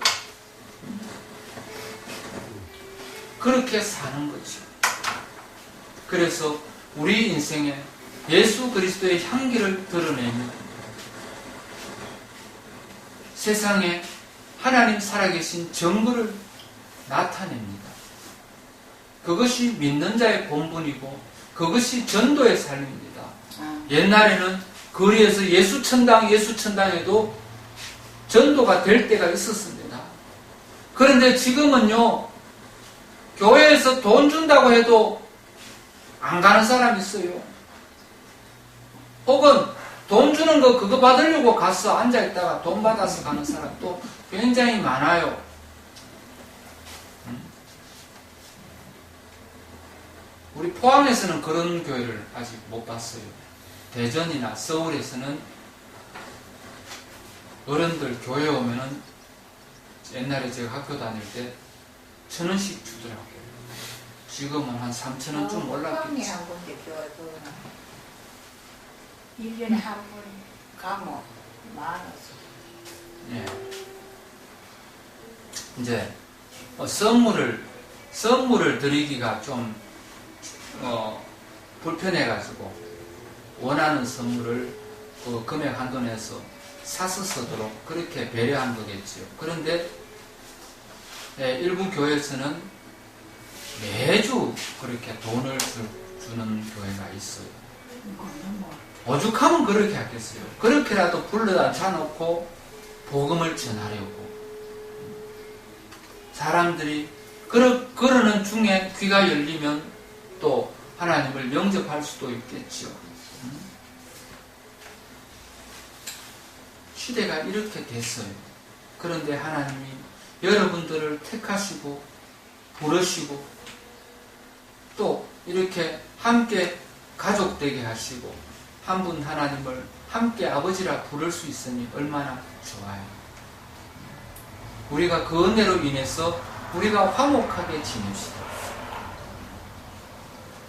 그렇게 사는 거죠. 그래서 우리 인생에 예수 그리스도의 향기를 드러내며 세상에 하나님 살아계신 증거를 나타냅니다. 그것이 믿는 자의 본분이고 그것이 전도의 삶입니다. 옛날에는 거리에서 예수천당 예수천당에도 전도가 될 때가 있었습니다. 그런데 지금은요, 교회에서 돈 준다고 해도 안 가는 사람이 있어요. 혹은 돈 주는 거 그거 받으려고 가서 앉아있다가 돈 받아서 가는 사람도 굉장히 많아요. 우리 포항에서는 그런 교회를 아직 못 봤어요. 대전이나 서울에서는 어른들 교회 오면은 옛날에 제가 학교 다닐 때 1,000원씩 주더라고요. 지금은 한 3,000원 좀 올랐겠지. 한 군데 교회 그거는 1년에 한 번 가면 많아서. 예. 이제 선물을 드리기가 좀 불편해가지고 원하는 선물을 그 금액 한도 내서 사서 쓰도록 그렇게 배려한 거겠지요. 그런데 일부 교회에서는 매주 그렇게 돈을 주는 교회가 있어요. 오죽하면 그렇게 하겠어요. 그렇게라도 불러다 앉혀놓고 복음을 전하려고. 사람들이 그러는 중에 귀가 열리면 또 하나님을 영접할 수도 있겠죠. 시대가 이렇게 됐어요. 그런데 하나님이 여러분들을 택하시고 부르시고 또 이렇게 함께 가족 되게 하시고 한 분 하나님을 함께 아버지라 부를 수 있으니 얼마나 좋아요. 우리가 그 은혜로 인해서 우리가 화목하게 지냅시다.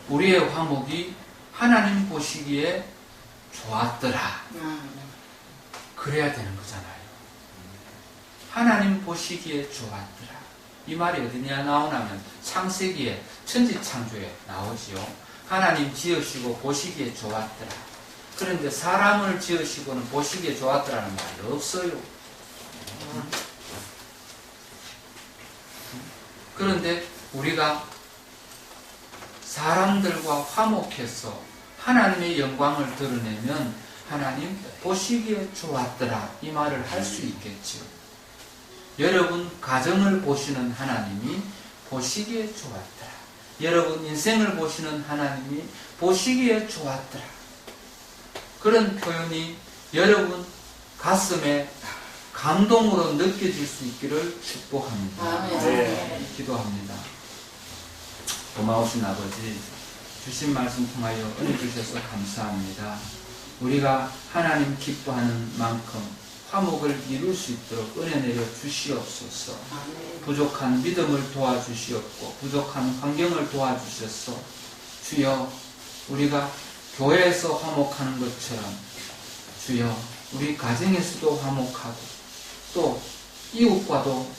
우리의 화목이 하나님 보시기에 좋았더라. 그래야 되는 거잖아요. 하나님 보시기에 좋았더라. 이 말이 어디냐 나오냐면 창세기에 천지창조에 나오지요. 하나님 지으시고 보시기에 좋았더라. 그런데 사람을 지으시고는 보시기에 좋았더라는 말이 없어요. 그런데 우리가 사람들과 화목해서 하나님의 영광을 드러내면 하나님 보시기에 좋았더라 이 말을 할 수 있겠죠. 여러분 가정을 보시는 하나님이 보시기에 좋았더라. 여러분 인생을 보시는 하나님이 보시기에 좋았더라. 그런 표현이 여러분 가슴에 감동으로 느껴질 수 있기를 축복합니다. 아멘. 기도합니다. 고마우신 아버지, 주신 말씀 통하여 은혜 주셔서 감사합니다. 우리가 하나님 기뻐하는 만큼 화목을 이룰 수 있도록 은혜 내려 주시옵소서. 아멘. 부족한 믿음을 도와주시옵고 부족한 환경을 도와주셔서 주여, 우리가 교회에서 화목하는 것처럼 주여, 우리 가정에서도 화목하고 또 이웃과도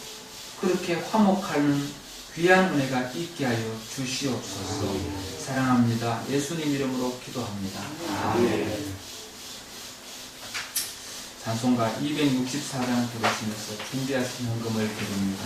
그렇게 화목하는 귀한 은혜가 있게 하여 주시옵소서. 사랑합니다. 예수님 이름으로 기도합니다. 아멘. 찬송가 264장 부르시면서 준비하신 헌금을 드립니다.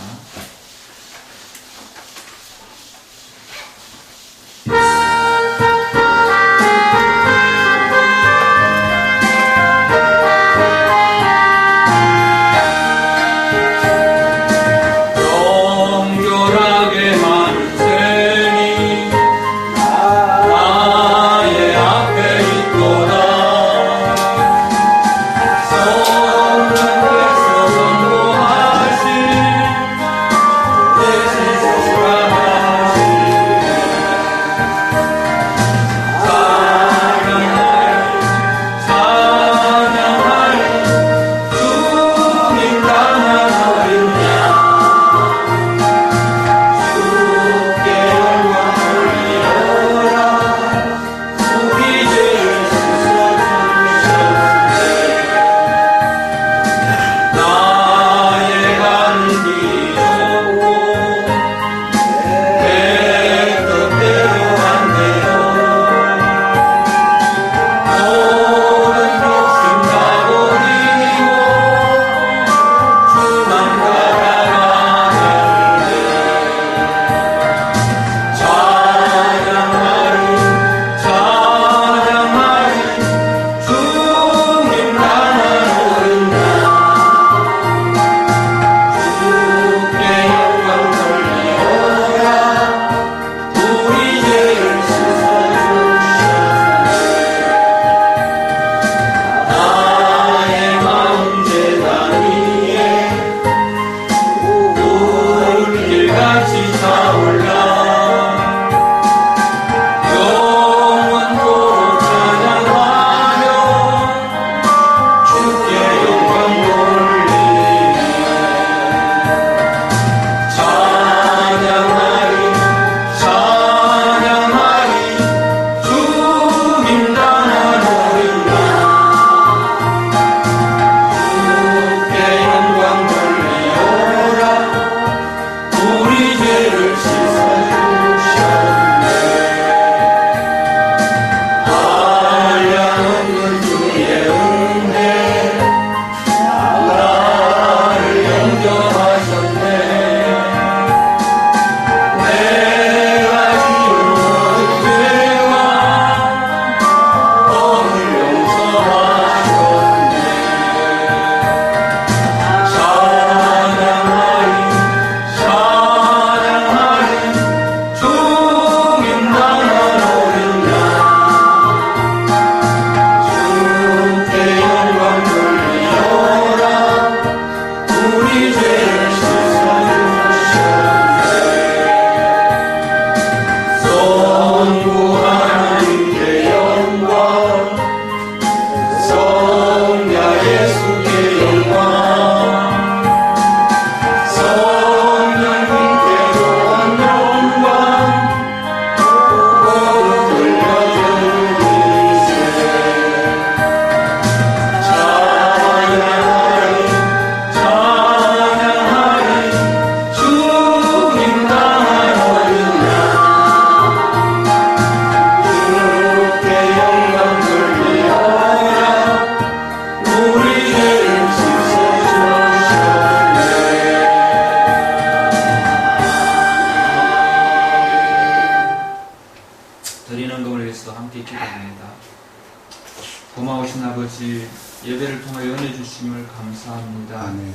예배를 통하여 은혜 주심을 감사합니다. 아멘.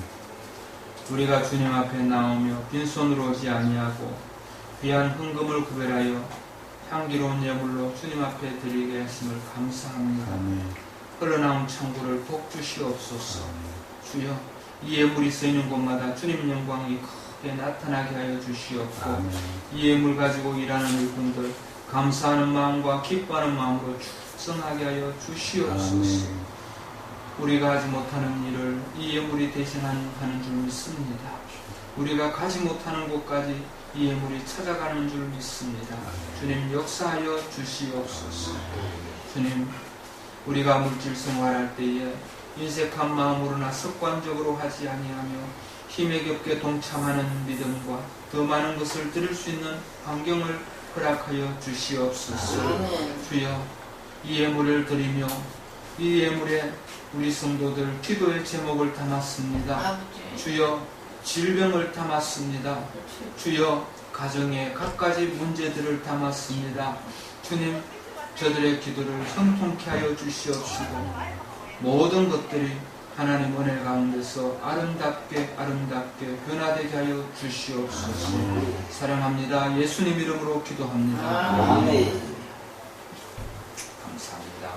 우리가 주님 앞에 나오며 빈손으로 오지 아니하고 귀한 헌금을 구별하여 향기로운 예물로 주님 앞에 드리게 하심을 감사합니다. 아멘. 흘러나온 창고를 복 주시옵소서. 주여, 이 예물이 쓰이는 곳마다 주님 영광이 크게 나타나게 하여 주시옵고 아멘. 이 예물 가지고 일하는 일꾼들 감사하는 마음과 기뻐하는 마음으로 충성하게 하여 주시옵소서. 아멘. 우리가 하지 못하는 일을 이 예물이 대신하는 줄 믿습니다. 우리가 가지 못하는 곳까지 이 예물이 찾아가는 줄 믿습니다. 주님 역사하여 주시옵소서. 주님, 우리가 물질 생활할 때에 인색한 마음으로나 습관적으로 하지 아니하며 힘에 겹게 동참하는 믿음과 더 많은 것을 드릴 수 있는 환경을 허락하여 주시옵소서. 아멘. 주여, 이 예물을 드리며 이 예물에 우리 성도들 기도의 제목을 담았습니다. 아버지. 주여, 질병을 담았습니다. 주여, 가정의 갖가지 문제들을 담았습니다. 주님, 저들의 기도를 형통케 하여 주시옵시고 모든 것들이 하나님 은혜 가운데서 아름답게 변화되게 하여 주시옵소서. 사랑합니다. 예수님 이름으로 기도합니다. 아멘. 감사합니다.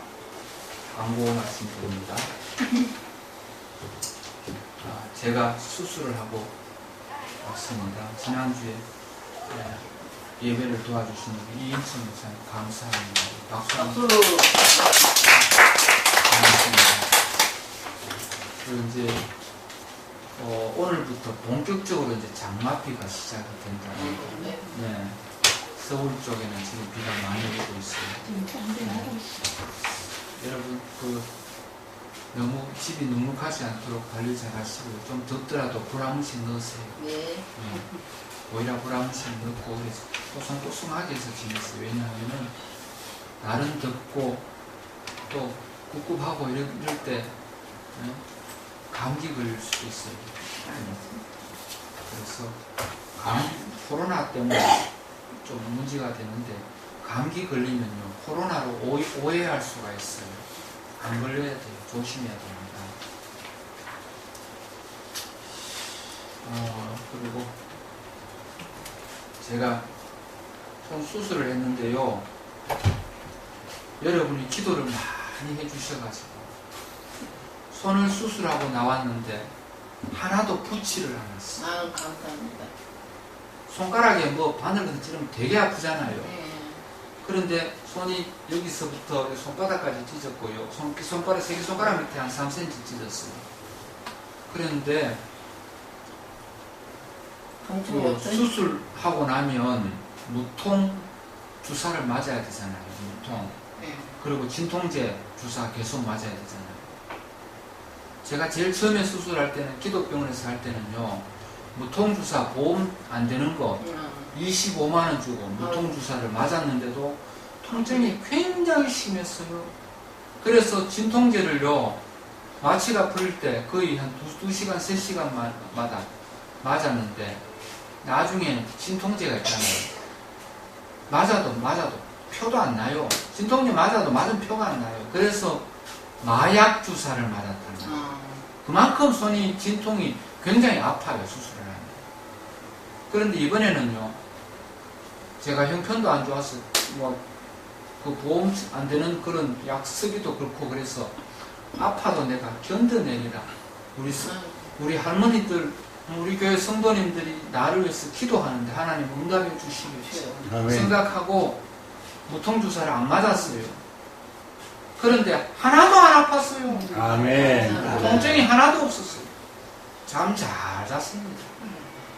광고 말씀드립니다. 제가 수술을 하고 왔습니다. 지난주에 예배를 도와주신 이인천 목사님 감사합니다. 박수 한번 박수. 고맙습니다. 그리고 이제 오늘부터 본격적으로 이제 장마비가 시작이 된다는 거. 네. 네. 서울 쪽에는 지금 비가 많이 오고 있어요. 여러분 너무 집이 눅눅하지 않도록 관리 잘 하시고 좀 덥더라도 불 한 번씩 넣으세요. 네. 오히려 불 한 번씩 넣고 그래서 뽀송뽀송하게 해서 지냈어요. 왜냐하면 날은 덥고 또 꿉꿉하고 이럴 때 감기 걸릴 수도 있어요. 그래서 코로나 때문에 좀 문제가 되는데 감기 걸리면요 코로나로 오해할 수가 있어요. 안 걸려야 돼요. 조심해야 됩니다. 그리고 제가 손 수술을 했는데요. 여러분이 기도를 많이 해주셔가지고 손을 수술하고 나왔는데 하나도 붓지를 않았어요. 아, 감사합니다. 손가락에 뭐 바늘같이 찌르면 되게 아프잖아요. 네. 그런데 손이 여기서부터 손바닥까지 찢었고요. 손가락, 새끼손가락 밑에 한 3cm 찢었어요. 그런데 통증이 없어요? 수술하고 나면 무통 주사를 맞아야 되잖아요. 무통. 네. 그리고 진통제 주사 계속 맞아야 되잖아요. 제가 제일 처음에 수술할 때는 기독병원에서 할 때는요. 무통 주사 보험 안 되는 거 25만 원 주고 무통 주사를 맞았는데도 통증이 굉장히 심했어요. 그래서 진통제를요. 마취가 풀릴 때 거의 한 2시간, 3시간마다 맞았는데 나중에 진통제가 있잖아요. 맞아도 표도 안 나요. 진통제 맞아도 맞은 표가 안 나요. 그래서 마약 주사를 맞았다는 거예요. 그만큼 손이 진통이 굉장히 아파요. 수술을 하면. 그런데 이번에는요. 제가 형편도 안 좋아서 그 보험 안 되는 그런 약 쓰기도 그렇고 그래서 아파도 내가 견뎌내리라. 우리 할머니들, 우리 교회 성도님들이 나를 위해서 기도하는데 하나님 응답해 주시겠죠. 생각하고 무통주사를 안 맞았어요. 그런데 하나도 안 아팠어요. 아멘. 통증이 하나도 없었어요. 잠 잘 잤습니다.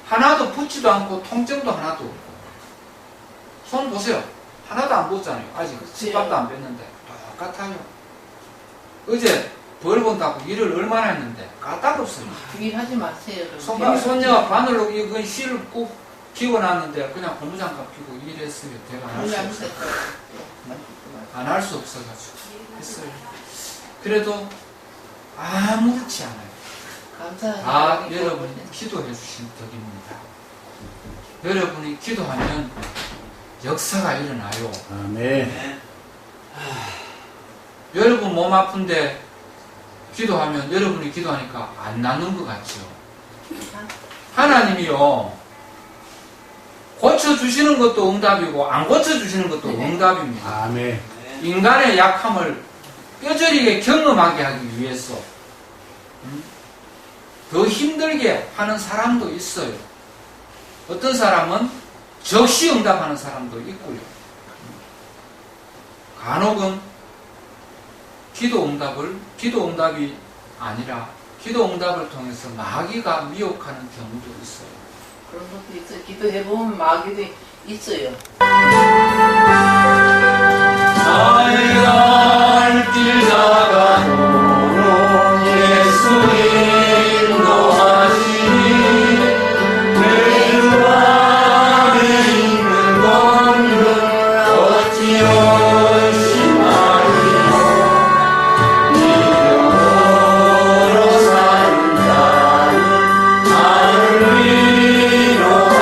하나도 붓지도 않고 통증도 하나도 없고. 손 보세요. 하나도 안 붓잖아요. 아직 집밥도 안 뺐는데 똑같아요. 어제 벌 본다고 일을 얼마나 했는데 까딱없어요. 일하지 마세요. 손녀가 바늘로 이건 실을 꾹 끼워놨는데 그냥 고무장갑 끼고 일했어요. 내가 안 할 수 없어가지고 했어요. 그래도 아무렇지 않아요. 다 여러분이 기도해 주신 덕입니다. 여러분이 기도하면 역사가 일어나요. 아멘. 여러분 몸 아픈데 기도하면 여러분이 기도하니까 안 낫는 것 같죠. 하나님이요 고쳐주시는 것도 응답이고 안 고쳐주시는 것도 응답입니다. 아멘. 인간의 약함을 뼈저리게 경험하게 하기 위해서 더 힘들게 하는 사람도 있어요. 어떤 사람은 적시 응답하는 사람도 있고요. 간혹은 기도 응답이 아니라 기도 응답을 통해서 마귀가 미혹하는 경우도 있어요. 그런 것도 있어요. 기도해보면 마귀도 있어요. 나의 갈 길 나가도록 예수 인도하시니 내 주 안에 있는 것을 어찌 의심하리요. 믿음으로 사는 자는 나를 위로받겠네.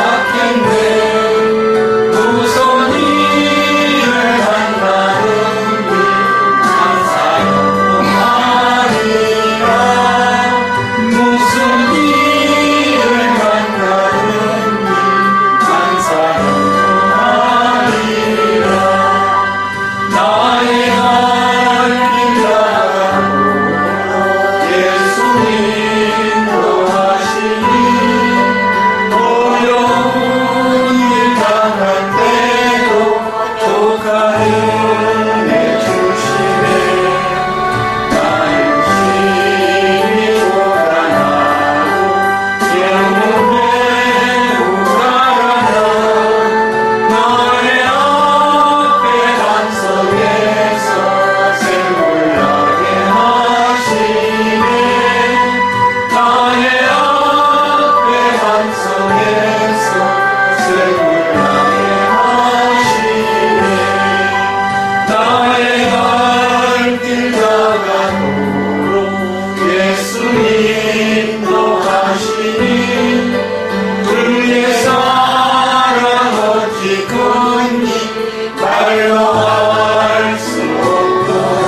무서운 일을 만나는 길 항상 영원하리라. 무슨 일을 만나는 길 항상 영원하리라. 나의 갈 길 나가도록 예수 인도하시니 어려운 일 당할 때도 독한 은혜 주시네. 나의 심히 고단하고 영혼에 우간하나 나의 앞에 반석에서 샘물나게 하시네. 나의 앞에 반석에서 샘물나게 하시네. 나의 갈 길 나가도록 예수 인도하시니 그의 사랑 어찌 큰지 말로 할 수 없도다.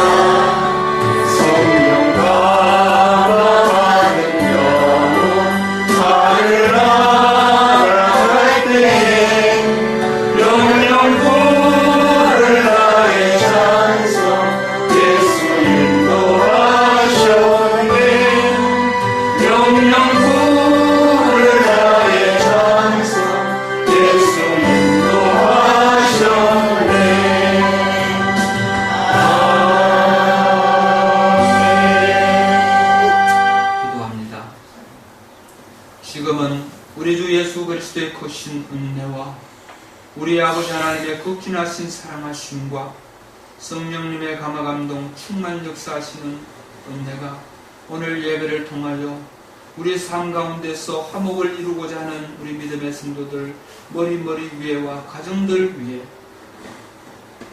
성령 감화하는 영혼 하늘 나갈 때에 영영 부를 나의 찬송 예수 인도하셨네. 영영 부를 나의 찬송 예수 인도하셨네. 기도합니다. 지금은 우리 주 예수 그리스도의 크신 은혜와 우리 아버지 하나님의 극진하신 사랑하심과 성령님의 감화감동 충만 역사하시는 은혜가 오늘 예배를 통하여 우리 삶 가운데서 화목을 이루고자 하는 우리 믿음의 성도들 머리 위에와 가정들 위에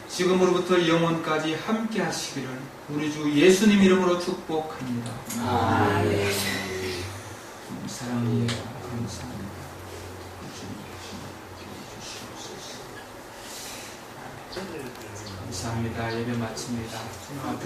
지금으로부터 영원까지 함께 하시기를 우리 주 예수님 이름으로 축복합니다. 사랑해요. 감사합니다. 감사합니다. 예배 마칩니다. 주님 앞에